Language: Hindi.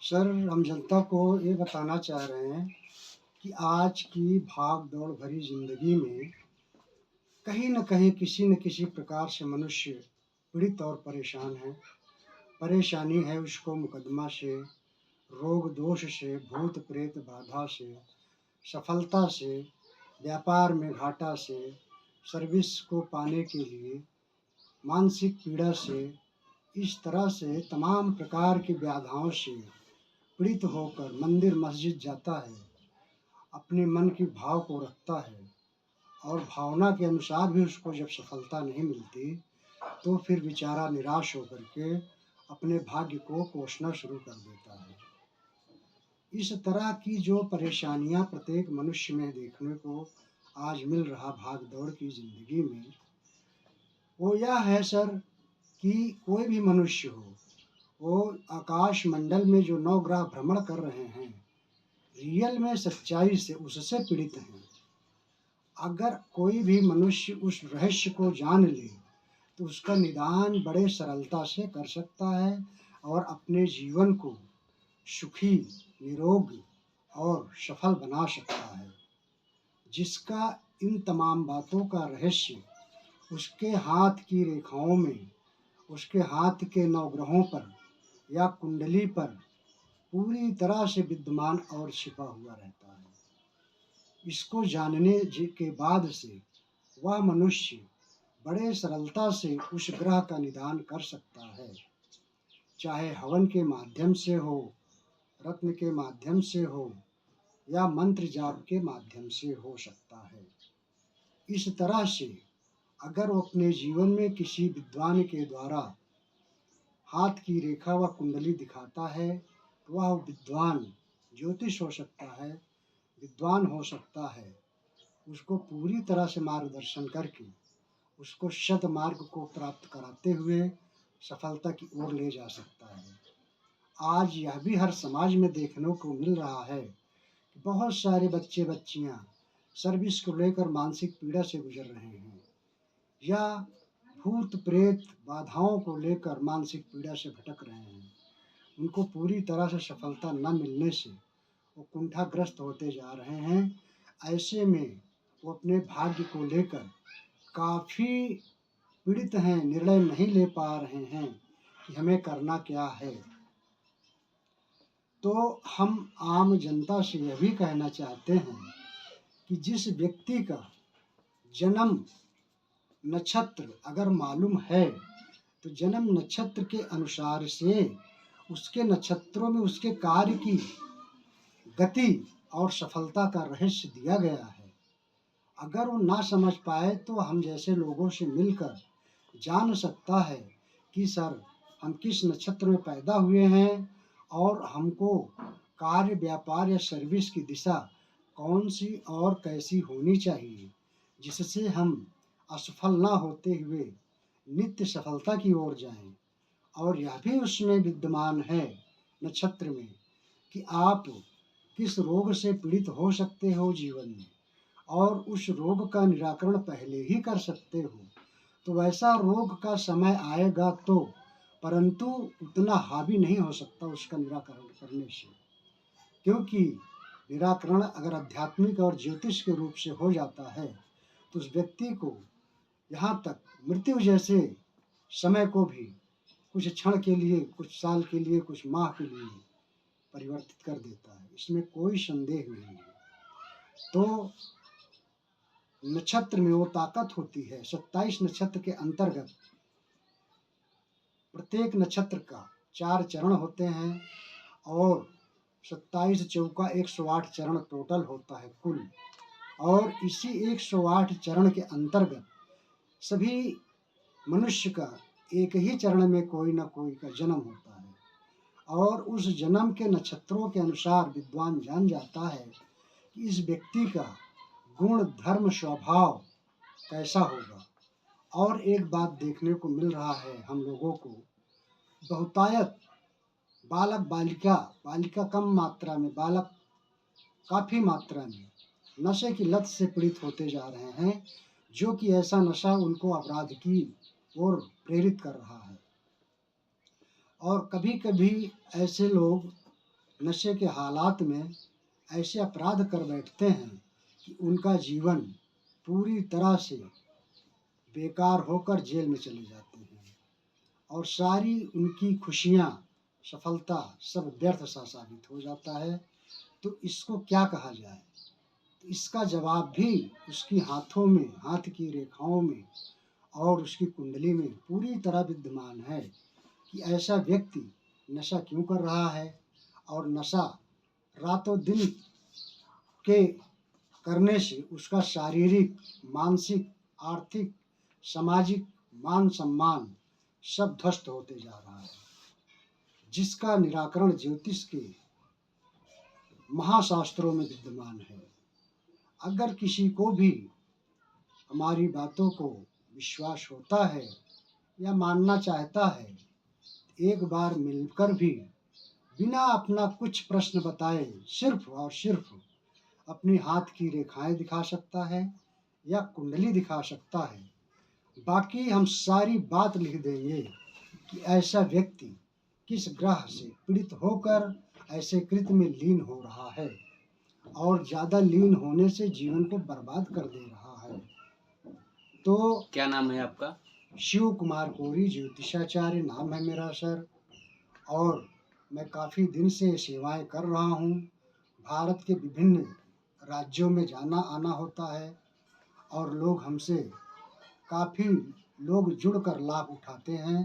सर, हम जनता को ये बताना चाह रहे हैं कि आज की भाग-दौड़ भरी ज़िंदगी में कहीं न कहीं किसी न किसी प्रकार से मनुष्य पीड़ित और परेशान है। परेशानी है उसको मुकदमा से, रोग-दोष से, भूत-प्रेत बाधा से, सफलता से, व्यापार में घाटा से, सर्विस को पाने के लिए, मानसिक पीड़ा से, इस तरह से तमाम प्रकार की व्याधाओं से पीड़ित होकर मंदिर मस्जिद जाता है, अपने मन की भाव को रखता है और भावना के अनुसार भी उसको जब सफलता नहीं मिलती, तो फिर बेचारा निराश होकर के अपने भाग्य को कोसना शुरू कर देता है। इस तरह की जो परेशानियाँ प्रत्येक मनुष्य में देखने को आज मिल रहा भाग-दौड़ की ज़िंदगी में, वो यह है सर कि कोई भी मनुष्य हो, वो आकाश मंडल में जो 9 ग्रह भ्रमण कर रहे हैं, रियल में सच्चाई से उससे पीड़ित हैं। अगर कोई भी मनुष्य उस रहस्य को जान ले, तो उसका निदान बड़े सरलता से कर सकता है और अपने जीवन को सुखी, निरोगी और सफल बना सकता है। जिसका इन तमाम बातों का रहस्य उसके हाथ की रेखाओं में, उसके हाथ के नवग्रहों पर या कुंडली पर पूरी तरह से विद्यमान और छिपा हुआ रहता है। इसको जानने के बाद से वह मनुष्य बड़े सरलता से उस ग्रह का निदान कर सकता है, चाहे हवन के माध्यम से हो, रत्न के माध्यम से हो या मंत्र जाप के माध्यम से हो सकता है। इस तरह से अगर वो अपने जीवन में किसी विद्वान के द्वारा हाथ की रेखा व कुंडली दिखाता है, तो वह विद्वान ज्योतिष हो सकता है, विद्वान हो सकता है। उसको पूरी तरह से मार्गदर्शन करके उसको सद्मार्ग को प्राप्त कराते हुए सफलता की ओर ले जा सकता है। आज यह भी हर समाज में देखने को मिल रहा है कि बहुत सारे बच्चे-बच्चियाँ सर्विस को लेकर मानसिक पीड़ा से गुजर रहे हैं या भूत-प्रेत बाधाओं को लेकर मानसिक पीड़ा से भटक रहे हैं। उनको पूरी तरह से सफलता न मिलने से वो कुंठाग्रस्त होते जा रहे हैं। ऐसे में वो अपने भाग्य को लेकर काफ़ी पीड़ित हैं, निर्णय नहीं ले पा रहे हैं कि हमें करना क्या है। तो हम आम जनता से यह भी कहना चाहते हैं कि जिस व्यक्ति का जन्म नक्षत्र अगर मालूम है, तो जन्म नक्षत्र के अनुसार से उसके नक्षत्रों में उसके कार्य की गति और सफलता का रहस्य दिया गया है। अगर वो ना समझ पाए, तो हम जैसे लोगों से मिलकर जान सकता है कि सर, हम किस नक्षत्र में पैदा हुए हैं और हमको कार्य, व्यापार या सर्विस की दिशा कौन-सी और कैसी होनी चाहिए, जिससे हम असफल ना होते हुए नित्य सफलता की ओर जाएँ। और यह भी उसमें विद्यमान है नक्षत्र में कि आप किस रोग से पीड़ित हो सकते हो जीवन में और उस रोग का निराकरण पहले ही कर सकते हो। तो वैसा रोग का समय आएगा तो, परंतु उतना हावी नहीं हो सकता उसका निराकरण करने से। क्योंकि निराकरण अगर आध्यात्मिक और ज्योतिष के रूप से हो जाता है, तो उस व्यक्ति को यहाँ तक मृत्यु जैसे समय को भी कुछ क्षण के लिए, कुछ साल के लिए, कुछ माह के लिए परिवर्तित कर देता है। इसमें कोई संदेह नहीं है। तो नक्षत्र में वो ताकत होती है। 27 नक्षत्र के अंतर्गत प्रत्येक नक्षत्र का 4 चरण होते हैं और 27 चौका 108 चरण टोटल होता है कुल। और इसी 108 चरण के अंतर्गत सभी मनुष्य का एक ही चरण में कोई न कोई का जन्म होता है और उस जन्म के नक्षत्रों के अनुसार विद्वान जान जाता है कि इस व्यक्ति का गुण, धर्म, स्वभाव कैसा होगा। और एक बात देखने को मिल रहा है हम लोगों को, बहुतायत बालक-बालिका, बालिका कम मात्रा में, बालक काफ़ी मात्रा में नशे की लत से पीड़ित होते जा रहे हैं, जो कि ऐसा नशा उनको अपराध की ओर प्रेरित कर रहा है। और कभी-कभी ऐसे लोग नशे के हालात में ऐसे अपराध कर बैठते हैं कि उनका जीवन पूरी तरह से बेकार होकर जेल में चले जाते हैं और सारी उनकी खुशियाँ, सफलता सब व्यर्थ सा साबित हो जाता है। तो इसको क्या कहा जाए? तो इसका जवाब भी उसकी हाथों में, हाथ की रेखाओं में और उसकी कुंडली में पूरी तरह विद्यमान है कि ऐसा व्यक्ति नशा क्यों कर रहा है और नशा रातों दिन के करने से उसका शारीरिक, मानसिक, आर्थिक, सामाजिक मान सम्मान सब ध्वस्त होते जा रहा है, जिसका निराकरण ज्योतिष के महाशास्त्रों में विद्यमान है। अगर किसी को भी हमारी बातों को विश्वास होता है या मानना चाहता है, एक बार मिलकर भी बिना अपना कुछ प्रश्न बताए सिर्फ और सिर्फ अपनी हाथ की रेखाएं दिखा सकता है या कुंडली दिखा सकता है। बाकी हम सारी बात लिख देंगे कि ऐसा व्यक्ति किस ग्रह से पीड़ित होकर ऐसे कृत्य में लीन हो रहा है और ज़्यादा लीन होने से जीवन को बर्बाद कर दे रहा है। तो क्या नाम है आपका? शिव कुमार कोरी, ज्योतिषाचार्य नाम है मेरा सर, और मैं काफ़ी दिन से सेवाएं कर रहा हूँ। भारत के विभिन्न राज्यों में जाना आना होता है और लोग हमसे काफ़ी लोग जुड़कर लाभ उठाते हैं